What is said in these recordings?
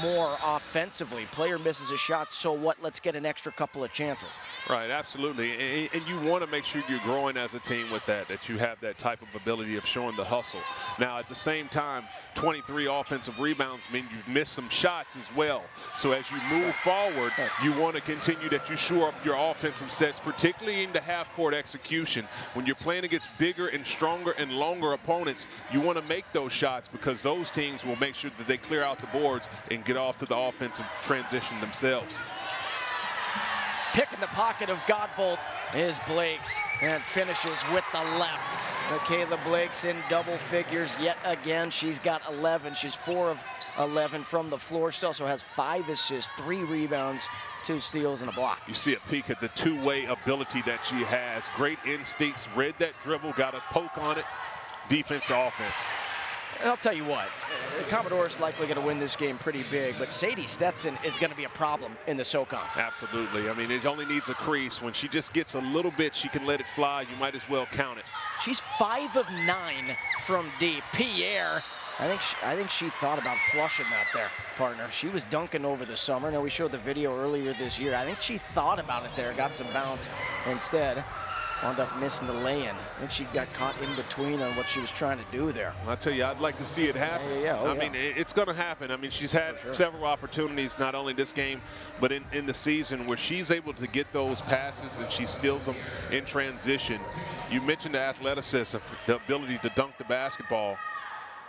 more offensively. Player misses a shot, so what? Let's get an extra couple of chances. Right, absolutely. And you want to make sure you're growing as a team with that you have that type of ability of showing the hustle. Now, at the same time, 23 offensive rebounds mean you've missed some shots as well. So as you move forward, you want to continue that you shore up your offensive sets, particularly in the half-court execution. When you're playing against bigger and stronger and longer opponents, you want to make those shots because those teams will make sure that they clear out the boards and get off to the offensive transition themselves. Pick in the pocket of Godbolt is Blakes and finishes with the left. Michaela Blakes in double figures yet again. She's got 11. She's 4 of 11 from the floor. She also has 5 assists, 3 rebounds, 2 steals, and a block. You see a peek at the two-way ability that she has. Great instincts, read that dribble, got a poke on it, defense to offense. And I'll tell you what, the Commodores likely going to win this game pretty big, but Sadie Stetson is going to be a problem in the SoCon. Absolutely. I mean, it only needs a crease. When she just gets a little bit, she can let it fly. You might as well count it. She's 5 of 9 from deep. Pierre, I think she thought about flushing that there, partner. She was dunking over the summer. Now, we showed the video earlier this year. I think she thought about it there, got some bounce. Instead, wound up missing the lay-in. I think she got caught in between on what she was trying to do there. I'll tell you, I'd like to see it happen. I mean, it's going to happen. I mean, she's had several opportunities, not only this game, but in the season where she's able to get those passes and she steals them in transition. You mentioned the athleticism, the ability to dunk the basketball.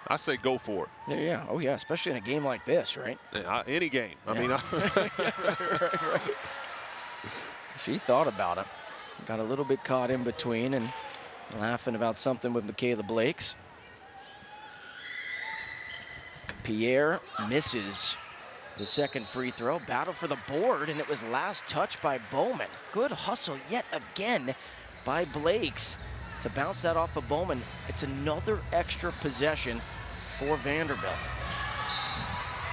I say go for it. Yeah. Oh, yeah, especially in a game like this, right? Any game. I mean, right. She thought about it. Got a little bit caught in between and laughing about something with Michaela Blakes. Pierre misses the second free throw. Battle for the board, and it was last touch by Bowman. Good hustle yet again by Blakes to bounce that off of Bowman. It's another extra possession for Vanderbilt.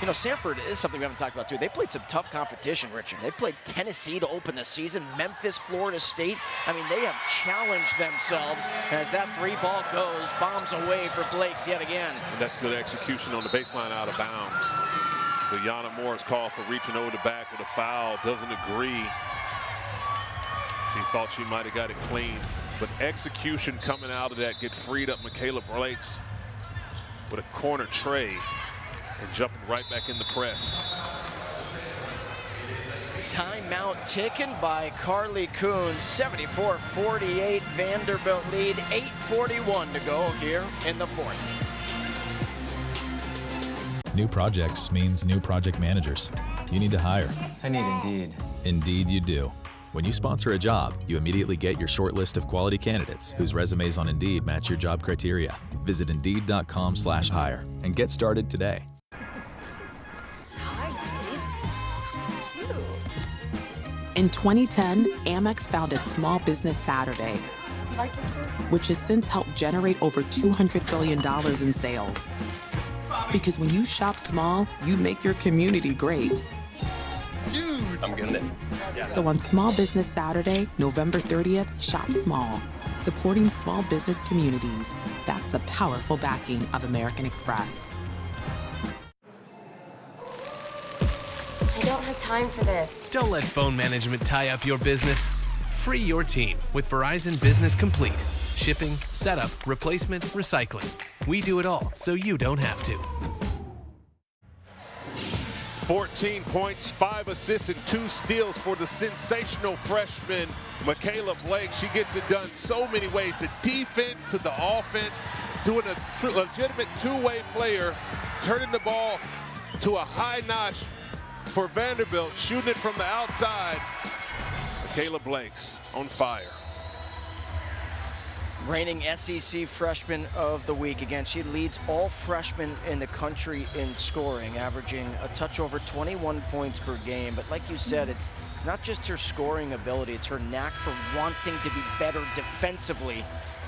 You know, Samford is something we haven't talked about, too. They played some tough competition, Richard. They played Tennessee to open the season, Memphis, Florida State. I mean, they have challenged themselves as that 3-ball goes, bombs away for Blakes yet again. And that's good execution on the baseline out of bounds. So Yana Moore's called for reaching over the back with a foul, doesn't agree. She thought she might have got it clean, but execution coming out of that get freed up Michaela Blakes with a corner tray. And jumping right back in the press. Timeout taken by Carly Coons. 74-48 Vanderbilt lead. 8:41 to go here in the fourth. New projects means new project managers. You need to hire. I need Indeed. Indeed you do. When you sponsor a job, you immediately get your short list of quality candidates whose resumes on Indeed match your job criteria. Visit Indeed.com/hire and get started today. In 2010, Amex founded Small Business Saturday, which has since helped generate over $200 billion in sales. Because when you shop small, you make your community great. Dude, I'm getting it. So on Small Business Saturday, November 30th, shop small. Supporting small business communities. That's the powerful backing of American Express. I don't have time for this. Don't let phone management tie up your business. Free your team with Verizon Business Complete. Shipping, setup, replacement, recycling. We do it all so you don't have to. 14 points, 5 assists, and 2 steals for the sensational freshman, Michaela Blake. She gets it done so many ways. The defense to the offense, doing a legitimate two-way player, turning the ball to a high notch for Vanderbilt, shooting it from the outside. Michaela Blake's on fire. Reigning SEC Freshman of the Week. Again, she leads all freshmen in the country in scoring, averaging a touch over 21 points per game. But like you said, it's not just her scoring ability, it's her knack for wanting to be better defensively.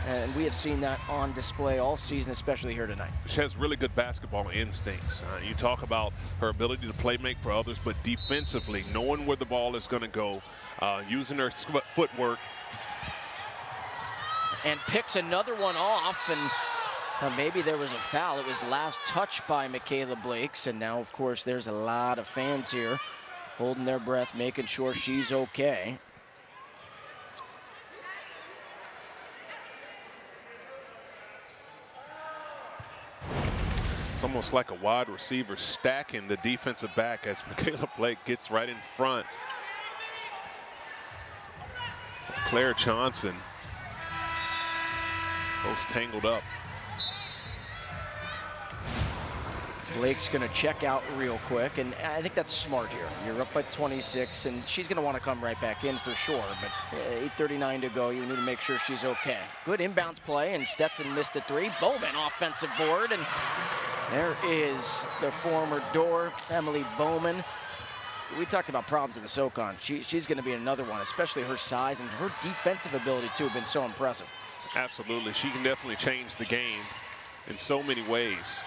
And we have seen that on display all season, especially here tonight. She has really good basketball instincts. You talk about her ability to play make for others, but defensively, knowing where the ball is going to go, using her footwork. And picks another one off, and Maybe there was a foul. It was last touch by Michaela Blakes, and now, of course, there's a lot of fans here holding their breath, making sure she's okay. It's almost like a wide receiver stacking the defensive back as Michaela Blake gets right in front of Claire Johnson. Both tangled up. Blake's going to check out real quick, and I think that's smart here. You're up by 26, and she's going to want to come right back in for sure, but 8:39 to go. You need to make sure she's okay. Good inbounds play, and Stetson missed a three. Bowman offensive board, and there is the former Door, Emily Bowman. We talked about problems in the SoCon. She's going to be another one, especially her size and her defensive ability, too, have been so impressive. Absolutely. She can definitely change the game in so many ways.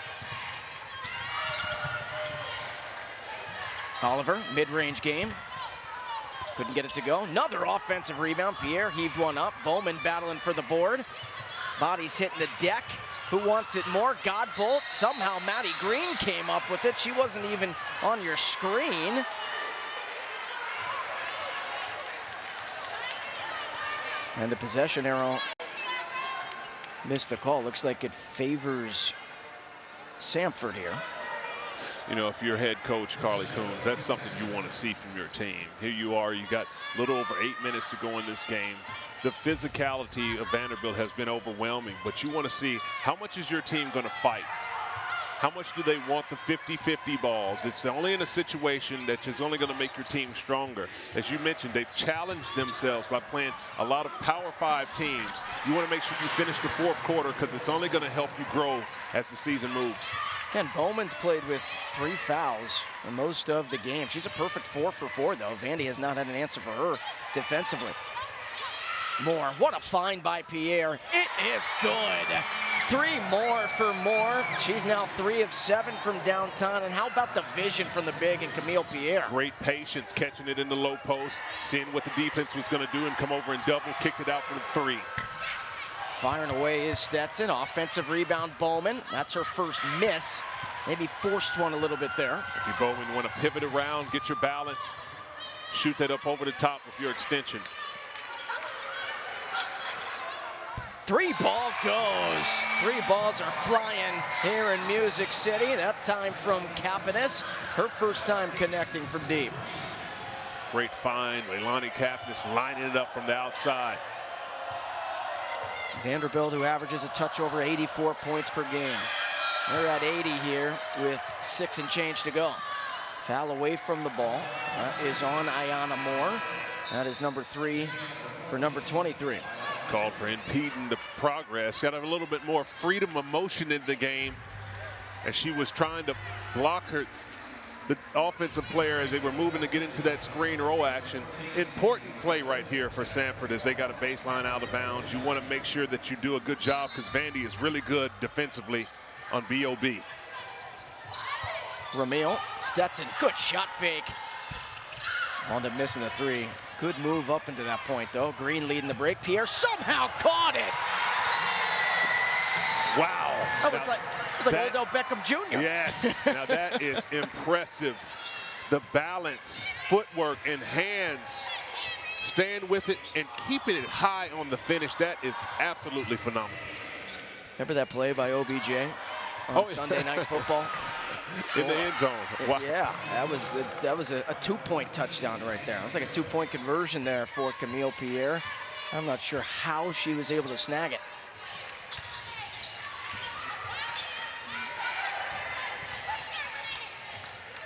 Oliver, mid-range game. Couldn't get it to go. Another offensive rebound. Pierre heaved one up. Bowman battling for the board. Bodies hitting the deck. Who wants it more? Godbolt. Somehow Maddie Green came up with it. She wasn't even on your screen. And the possession arrow missed the call. Looks like it favors Samford here. You know, if you're head coach Carly Coons, that's something you want to see from your team. Here you are, you got a little over 8 minutes to go in this game. The physicality of Vanderbilt has been overwhelming, but you want to see how much is your team going to fight? How much do they want the 50-50 balls? It's only in a situation that is only going to make your team stronger. As you mentioned, they've challenged themselves by playing a lot of Power 5 teams. You want to make sure you finish the fourth quarter because it's only going to help you grow as the season moves. Again, Bowman's played with 3 fouls in most of the game. She's a perfect 4 for 4, though. Vandy has not had an answer for her defensively. Moore, what a find by Pierre. It is good. 3 more for Moore. She's now 3 of 7 from downtown. And how about the vision from the big and Camille Pierre? Great patience, catching it in the low post, seeing what the defense was going to do and come over and double, kicked it out for the 3. Firing away is Stetson. Offensive rebound, Bowman. That's her first miss. Maybe forced one a little bit there. If you Bowman want to pivot around, get your balance, shoot that up over the top with your extension. 3 ball goes. 3 balls are flying here in Music City. That time from Kapanis. Her first time connecting from deep. Great find. Leilani Kapanis lining it up from the outside. Vanderbilt, who averages a touch over 84 points per game. They're at 80 here with 6 and change to go. Foul away from the ball. That is on Ayanna Moore. That is number 3 for number 23. Called for impeding the progress. Got a little bit more freedom of motion in the game as she was trying to block the offensive player as they were moving to get into that screen roll action. Important play right here for Samford as they got a baseline out of bounds. You want to make sure that you do a good job because Vandy is really good defensively on BOB. Ramil, Stetson, good shot fake. Wound up missing the 3. Good move up into that point, though. Green leading the break. Pierre somehow caught it. Wow. That was like Odell Beckham Jr. Yes. Now that is impressive. The balance, footwork, and hands. Staying with it and keeping it high on the finish. That is absolutely phenomenal. Remember that play by OBJ on Sunday Night Football? In the end zone. Wow. Yeah, that was a 2-point touchdown right there. It was like a 2-point conversion there for Camille Pierre. I'm not sure how she was able to snag it.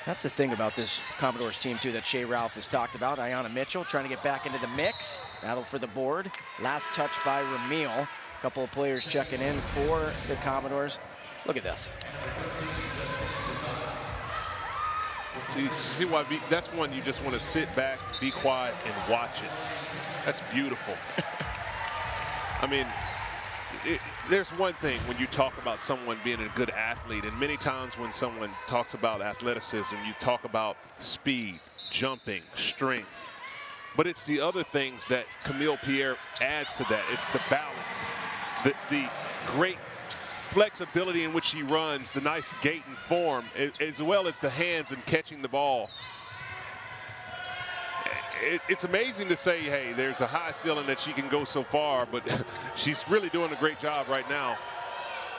That's the thing about this Commodores team, too, that Shea Ralph has talked about. Ayanna Mitchell trying to get back into the mix. Battle for the board. Last touch by Ramil. A couple of players checking in for the Commodores. Look at this. See why that's one you just want to sit back, be quiet, and watch it. That's beautiful. I mean, there's one thing when you talk about someone being a good athlete, and many times when someone talks about athleticism, you talk about speed, jumping, strength. But it's the other things that Camille Pierre adds to that. It's the balance, the great flexibility in which she runs, the nice gait and form, as well as the hands and catching the ball. It's amazing to say, hey, there's a high ceiling that she can go so far, but she's really doing a great job right now,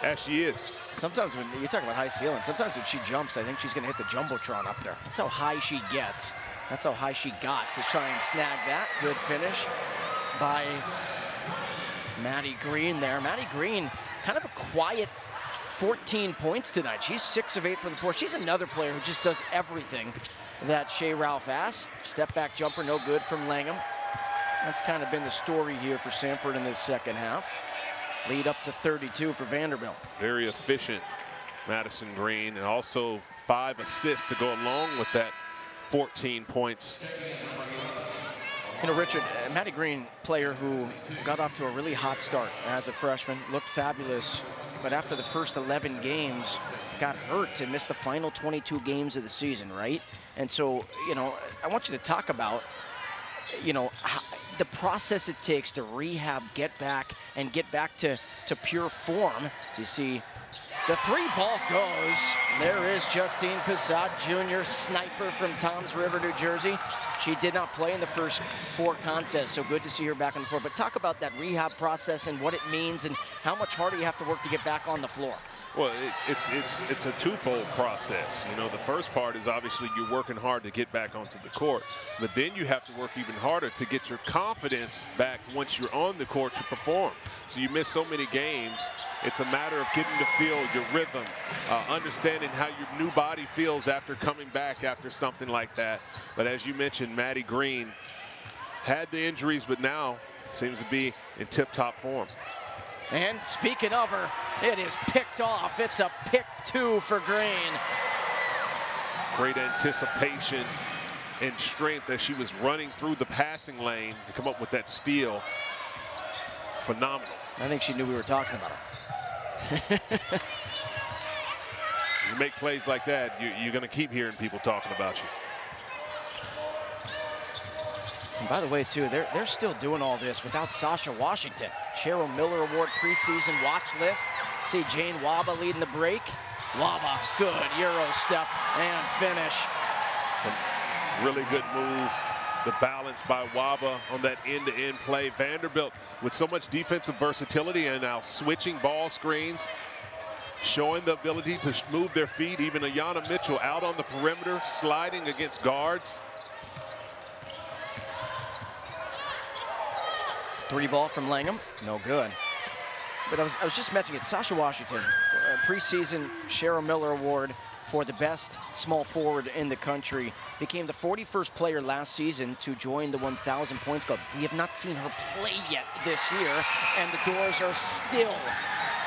as she is. Sometimes when you talk about high ceiling, sometimes when she jumps, I think she's going to hit the Jumbotron up there. That's how high she gets. That's how high she got to try and snag that. Good finish by Maddie Green there. Maddie Green, kind of a quiet 14 points tonight. She's 6 of 8 for the floor. She's another player who just does everything that Shea Ralph asks. Step back jumper, no good from Langham. That's kind of been the story here for Samford in this second half. Lead up to 32 for Vanderbilt. Very efficient, Madison Green, and also 5 assists to go along with that 14 points. You know, Richard, Maddie Green, player who got off to a really hot start as a freshman, looked fabulous, but after the first 11 games, got hurt and missed the final 22 games of the season, right? And so, you know, I want you to talk about, you know, how, the process it takes to rehab, get back to pure form. So you see the 3-ball goes. There is Justine Passat Jr., sniper from Toms River, New Jersey. She did not play in the first 4 contests, so good to see her back on the floor. But talk about that rehab process and what it means and how much harder you have to work to get back on the floor. Well, it's a twofold process. You know, the first part is obviously you're working hard to get back onto the court, but then you have to work even harder to get your confidence back once you're on the court to perform. So you miss so many games. It's a matter of getting to feel your rhythm, understanding how your new body feels after coming back after something like that. But as you mentioned, Maddie Green had the injuries, but now seems to be in tip-top form. And speaking of her, it is picked off. It's a pick 2 for Green. Great anticipation and strength as she was running through the passing lane to come up with that steal. Phenomenal. I think she knew we were talking about her. You make plays like that, you're going to keep hearing people talking about you. And by the way, too, they're still doing all this without Sasha Washington. Cheryl Miller Award preseason watch list. See Jane Waba leading the break. Waba, good Euro step and finish. Really good move. The balance by Waba on that end-to-end play. Vanderbilt with so much defensive versatility and now switching ball screens, showing the ability to move their feet. Even Ayanna Mitchell out on the perimeter, sliding against guards. 3-ball from Langham, no good. But I was just mentioning it, Sasha Washington, preseason Cheryl Miller Award for the best small forward in the country. Became the 41st player last season to join the 1,000 points club. We have not seen her play yet this year, and the doors are still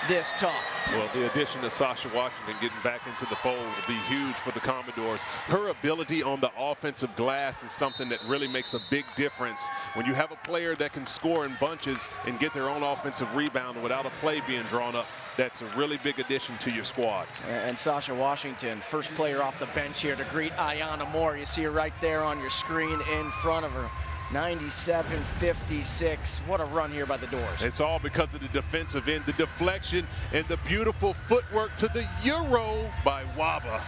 this tough. Well, the addition of Sasha Washington getting back into the fold will be huge for the Commodores. Her ability on the offensive glass is something that really makes a big difference. When you have a player that can score in bunches and get their own offensive rebound without a play being drawn up, that's a really big addition to your squad. And Sasha Washington, first player off the bench here to greet Ayanna Moore. You see her right there on your screen in front of her. 97-56. What a run here by the Doors. It's all because of the defensive end, the deflection, and the beautiful footwork to the Euro by Waba.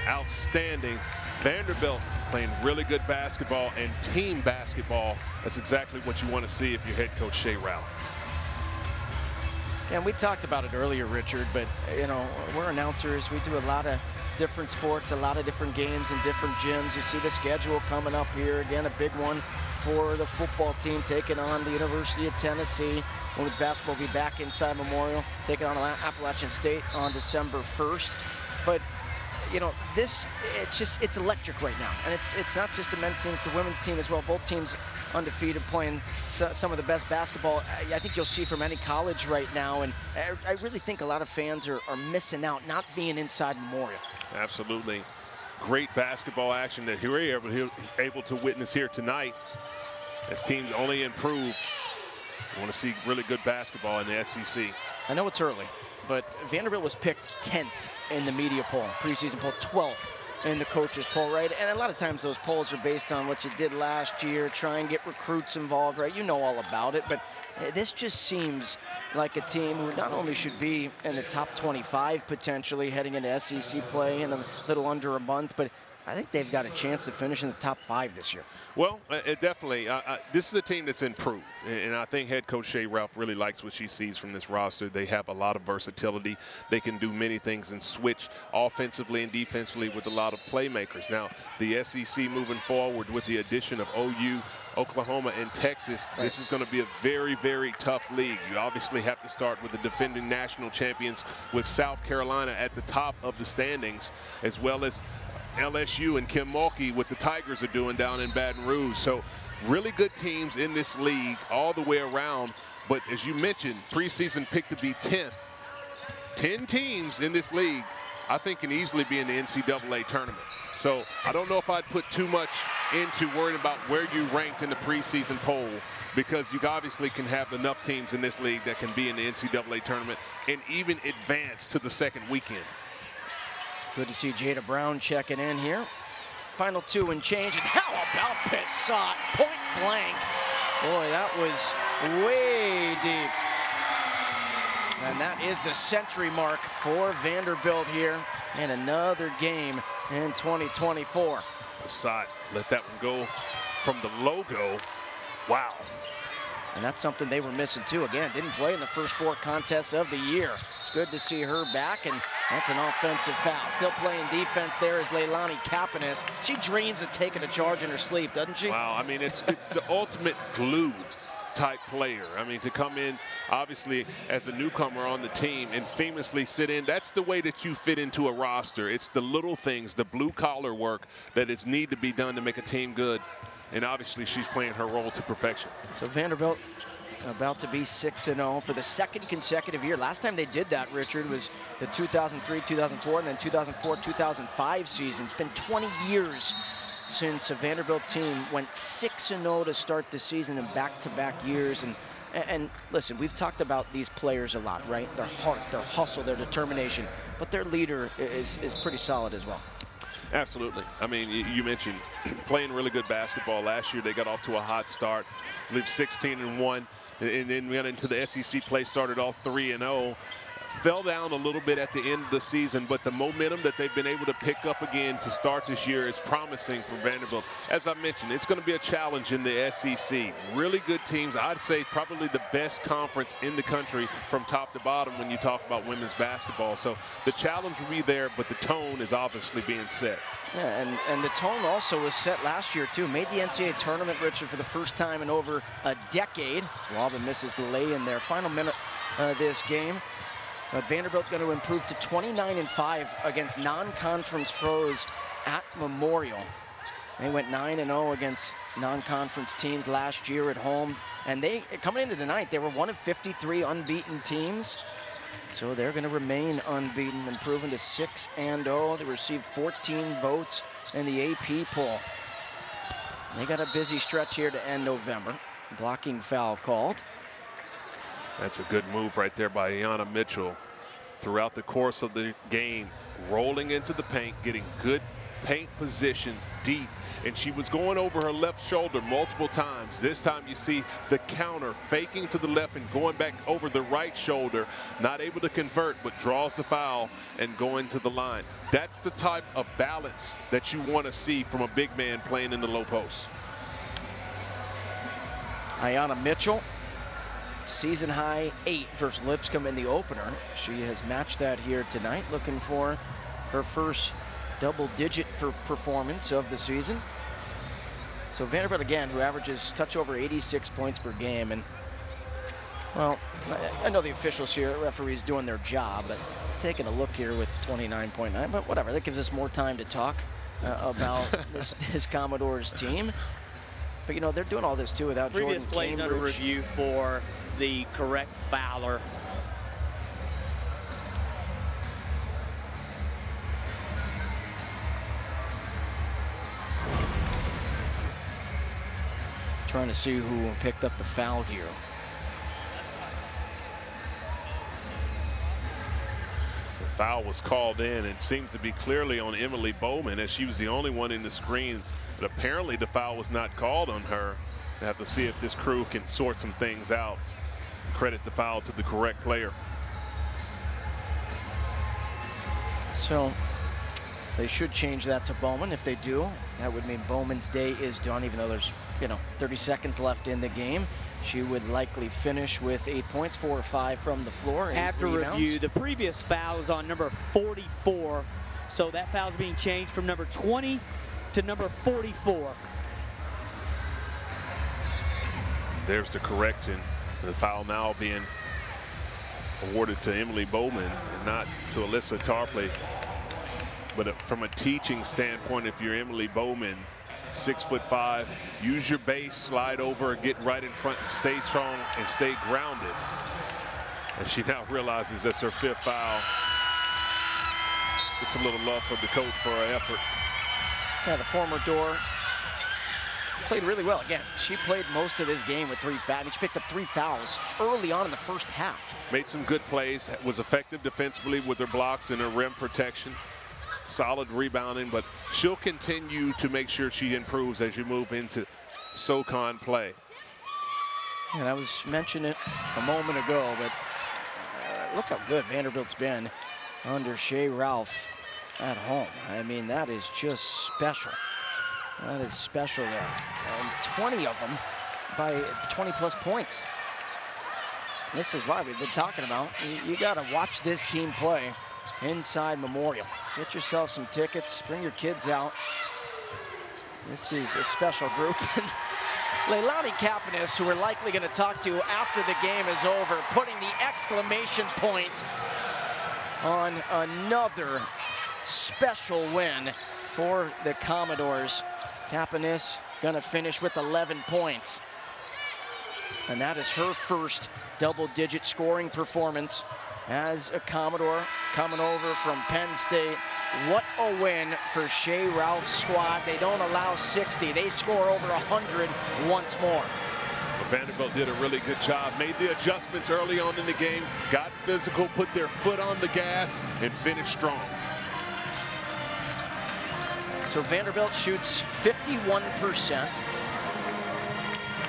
Outstanding. Vanderbilt playing really good basketball and team basketball. That's exactly what you want to see if you're head coach Shea Ralph. And we talked about it earlier, Richard, but you know, we're announcers. We do a lot of different sports, a lot of different games in different gyms. You see the schedule coming up here. Again, a big one for the football team taking on the University of Tennessee. Women's basketball will be back inside Memorial, taking on Appalachian State on December 1st. But you know, it's electric right now. And it's not just the men's team, it's the women's team as well. Both teams undefeated, playing some of the best basketball I think you'll see from any college right now. And I really think a lot of fans are missing out not being inside Memorial. Absolutely. Great basketball action that we're able to witness here tonight as teams only improve. We want to see really good basketball in the SEC. I know it's early, but Vanderbilt was picked 10th in the media poll, preseason poll, 12th in the coaches poll, right? And a lot of times those polls are based on what you did last year, try and get recruits involved, right? You know all about it, but this just seems like a team who not only should be in the top 25 potentially heading into SEC play in a little under a month, but I think they've got a chance to finish in the top 5 this year. Well, it definitely. This is a team that's improved, and I think head coach Shea Ralph really likes what she sees from this roster. They have a lot of versatility. They can do many things and switch offensively and defensively with a lot of playmakers. Now, the SEC moving forward with the addition of OU, Oklahoma, and Texas, this is going to be a very, very tough league. You obviously have to start with the defending national champions with South Carolina at the top of the standings, as well as LSU and Kim Mulkey, what the Tigers are doing down in Baton Rouge. So really good teams in this league all the way around. But as you mentioned, preseason picked to be 10th. 10 teams in this league, I think, can easily be in the NCAA tournament. So I don't know if I'd put too much into worrying about where you ranked in the preseason poll, because you obviously can have enough teams in this league that can be in the NCAA tournament and even advance to the second weekend. Good to see Jada Brown checking in here. Final 2 and change, and how about Pissot? Point blank. Boy, that was way deep. And that is the century mark for Vanderbilt here in another game in 2024. Pissot let that one go from the logo. Wow. And that's something they were missing too. Again, didn't play in the first 4 contests of the year. It's good to see her back, and that's an offensive foul. Still playing defense there is Leilani Kapanis. She dreams of taking a charge in her sleep, doesn't she? Wow, I mean, it's the ultimate glue type player. I mean, to come in, obviously, as a newcomer on the team and famously sit in, that's the way that you fit into a roster. It's the little things, the blue-collar work that is need to be done to make a team good. And obviously, she's playing her role to perfection. So Vanderbilt about to be 6-0 for the second consecutive year. Last time they did that, Richard, was the 2003-2004 and then 2004-2005 season. It's been 20 years since a Vanderbilt team went 6-0 to start the season in back-to-back years. And listen, we've talked about these players a lot, right? Their heart, their hustle, their determination. But their leader is pretty solid as well. Absolutely. I mean, you mentioned playing really good basketball. Last year, they got off to a hot start. I believe 16-1, and then we got into the SEC play, started off 3-0. Fell down a little bit at the end of the season, but the momentum that they've been able to pick up again to start this year is promising for Vanderbilt. As I mentioned, it's going to be a challenge in the SEC. Really good teams. I'd say probably the best conference in the country from top to bottom when you talk about women's basketball. So the challenge will be there, but the tone is obviously being set. Yeah, and the tone also was set last year, too. Made the NCAA tournament, Richard, for the first time in over a decade. Robin misses the lay in their final minute this game. But Vanderbilt going to improve to 29-5 against non-conference foes at Memorial. They went 9-0 against non-conference teams last year at home. And they, coming into tonight, they were one of 53 unbeaten teams. So they're going to remain unbeaten, improving to 6-0. They received 14 votes in the AP poll. They got a busy stretch here to end November. Blocking foul called. That's a good move right there by Ayanna Mitchell. Throughout the course of the game, rolling into the paint, getting good paint position deep. And she was going over her left shoulder multiple times. This time you see the counter, faking to the left and going back over the right shoulder. Not able to convert, but draws the foul and going to the line. That's the type of balance that you want to see from a big man playing in the low post. Ayanna Mitchell. Season high 8 versus Lipscomb in the opener. She has matched that here tonight, looking for her first double-digit for performance of the season. So Vanderbilt again, who averages touch over 86 points per game, and well, I know the officials here, referees doing their job, but taking a look here with 29.9, but whatever, that gives us more time to talk about this Commodores team. But you know, they're doing all this too without previous Jordan plays Cambridge. under review for the correct fouler. Trying to see who picked up the foul here. Foul was called in and seems to be clearly on Emily Bowman, as she was the only one in the screen. But apparently the foul was not called on her. We'll have to see if this crew can sort some things out. Credit the foul to the correct player. So they should change that to Bowman. If they do, that would mean Bowman's day is done, even though there's 30 seconds left in the game. She would likely finish with 8 points, 4 or 5 from the floor. After review, the previous foul is on number 44, so that foul is being changed from number 20 to number 44. There's the correction. The foul now being awarded to Emily Bowman and not to Alyssa Tarpley. But from a teaching standpoint, if you're Emily Bowman, 6'5", use your base, slide over, get right in front, and stay strong and stay grounded. And she now realizes that's her 5th foul. Gets a little love from the coach for her effort. Yeah, the former Door played really well. Again, she played most of this game with 3 fouls. She picked up 3 fouls early on in the first half. Made some good plays, was effective defensively with her blocks and her rim protection. Solid rebounding, but she'll continue to make sure she improves as you move into SoCon play. And I was mentioning it a moment ago, but look how good Vanderbilt's been under Shea Ralph at home. I mean, that is just special. That is special there. And 20 of them by 20-plus points. This is why we've been talking about. You got to watch this team play inside Memorial. Get yourself some tickets, bring your kids out. This is a special group. Leilani Kapanis, who we're likely going to talk to after the game is over, putting the exclamation point on another special win for the Commodores. Kapanis going to finish with 11 points. And that is her first double-digit scoring performance as a Commodore coming over from Penn State. What a win for Shea Ralph's squad. They don't allow 60. They score over 100 once more. Well, Vanderbilt did a really good job. Made the adjustments early on in the game. Got physical, put their foot on the gas, and finished strong. So Vanderbilt shoots 51%.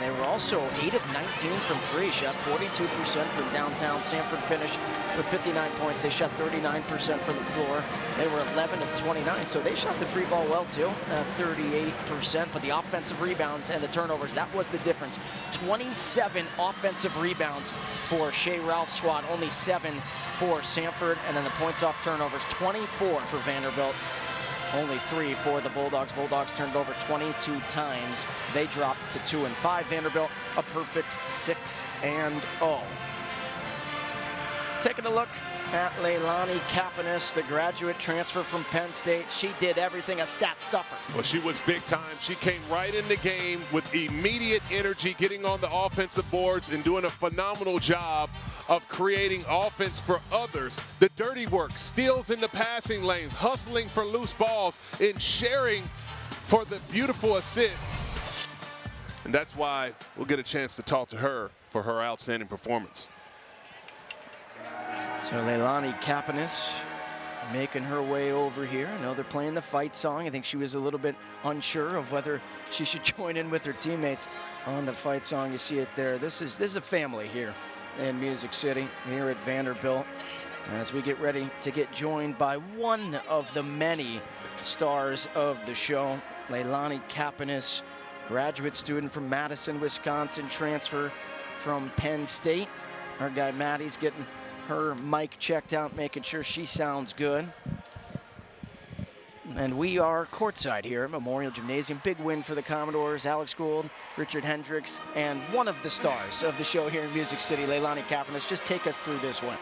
They were also 8 of 19 from 3, shot 42% from downtown. Samford finished with 59 points. They shot 39% from the floor. They were 11 of 29, so they shot the 3-ball well too, 38%. But the offensive rebounds and the turnovers, that was the difference. 27 offensive rebounds for Shea Ralph's squad, only 7 for Samford. And then the points off turnovers, 24 for Vanderbilt. Only 3 for the Bulldogs. Bulldogs turned over 22 times. They dropped to 2-5. Vanderbilt, a perfect 6-0. Taking a look at Leilani Kapanis, the graduate transfer from Penn State. She did everything, a stat stuffer. Well, she was big time. She came right in the game with immediate energy, getting on the offensive boards and doing a phenomenal job of creating offense for others. The dirty work, steals in the passing lanes, hustling for loose balls, and sharing for the beautiful assists. And that's why we'll get a chance to talk to her for her outstanding performance. So Leilani Kapanis making her way over here. I know they're playing the fight song. I think she was a little bit unsure of whether she should join in with her teammates on the fight song. You see it there. This is a family here in Music City, here at Vanderbilt, as we get ready to get joined by one of the many stars of the show, Leilani Kapanis, graduate student from Madison, Wisconsin, transfer from Penn State. Our guy Maddie's getting her mic checked out, making sure she sounds good. And we are courtside here at Memorial Gymnasium. Big win for the Commodores. Alex Gould, Richard Hendricks, and one of the stars of the show here in Music City, Leilani Kapanis. Just take us through this one.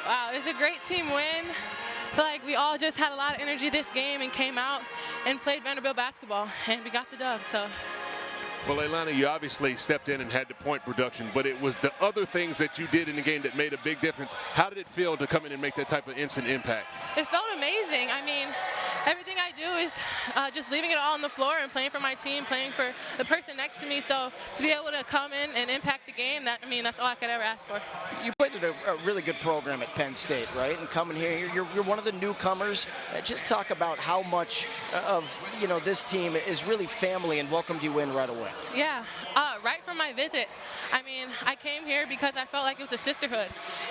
Wow, it's a great team win. I feel like we all just had a lot of energy this game and came out and played Vanderbilt basketball, and we got the dub. So. Well, Leilani, you obviously stepped in and had the point production, but it was the other things that you did in the game that made a big difference. How did it feel to come in and make that type of instant impact? It felt amazing. I mean, everything I do is just leaving it all on the floor and playing for my team, playing for the person next to me. So to be able to come in and impact the game, that's all I could ever ask for. You played at a really good program at Penn State, right? And coming here, you're one of the newcomers. Just talk about how much of this team is really family and welcomed you in right away. Yeah, right from my visit. I mean, I came here because I felt like it was a sisterhood,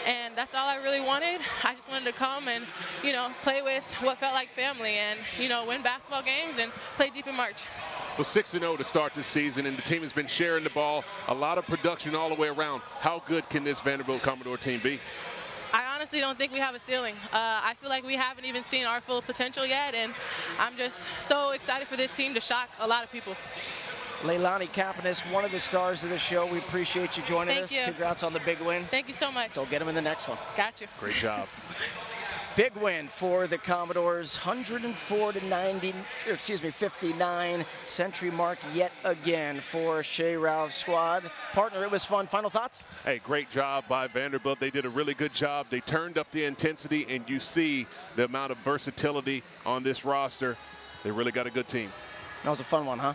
and that's all I really wanted. I just wanted to come and, play with what felt like family and, win basketball games and play deep in March. Well, 6-0 to start this season, and the team has been sharing the ball, a lot of production all the way around. How good can this Vanderbilt Commodore team be? I honestly don't think we have a ceiling. I feel like we haven't even seen our full potential yet, and I'm just so excited for this team to shock a lot of people. Leilani Kapanis, one of the stars of the show. We appreciate you joining us. Thank you. Congrats on the big win. Thank you so much. Go get them in the next one. Got you. Great job. Big win for the Commodores, 59 century mark yet again for Shea Ralph's squad. Partner, it was fun. Final thoughts? Hey, great job by Vanderbilt. They did a really good job. They turned up the intensity, and you see the amount of versatility on this roster. They really got a good team. That was a fun one, huh?